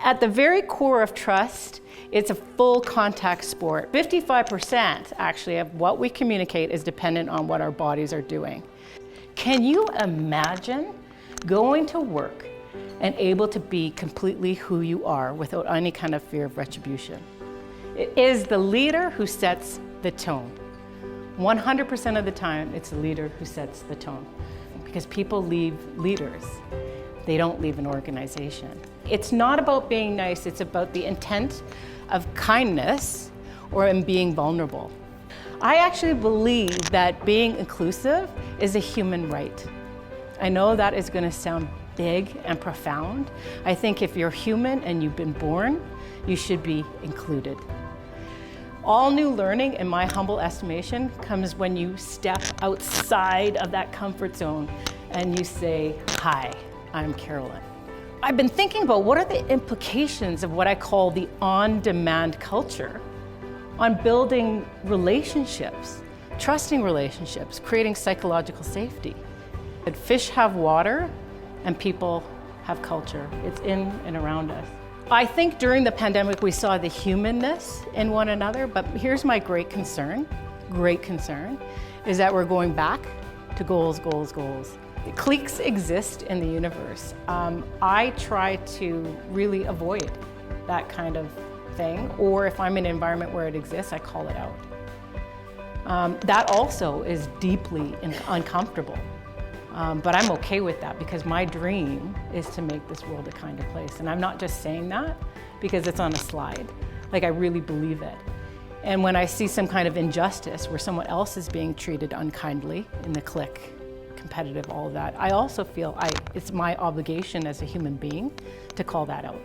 At the very core of trust, it's a full contact sport. 55% actually of what we communicate is dependent on what our bodies are doing. Can you imagine going to work and able to be completely who you are without any kind of fear of retribution? It is the leader who sets the tone. 100% of the time, it's the leader who sets the tone. Because people leave leaders. They don't leave an organization. It's not about being nice, it's about the intent of kindness or in being vulnerable. I actually believe that being inclusive is a human right. I know that is going to sound big and profound. I think if you're human and you've been born, you should be included. All new learning, in my humble estimation, comes when you step outside of that comfort zone and you say, "Hi, I'm Carolyn." I've been thinking about what are the implications of what I call the on-demand culture on building relationships, trusting relationships, creating psychological safety. Fish have water and people have culture. It's in and around us. I think during the pandemic we saw the humanness in one another, but here's my great concern, is that we're going back to goals. Cliques exist in the universe. I try to really avoid that kind of thing, or if I'm in an environment where it exists, I call it out. That also is deeply uncomfortable, but I'm okay with that because my dream is to make this world a kinder place. And I'm not just saying that because it's on a slide, like I really believe it. And when I see some kind of injustice where someone else is being treated unkindly in the clique, competitive, all of that, I also feel it's my obligation as a human being to call that out.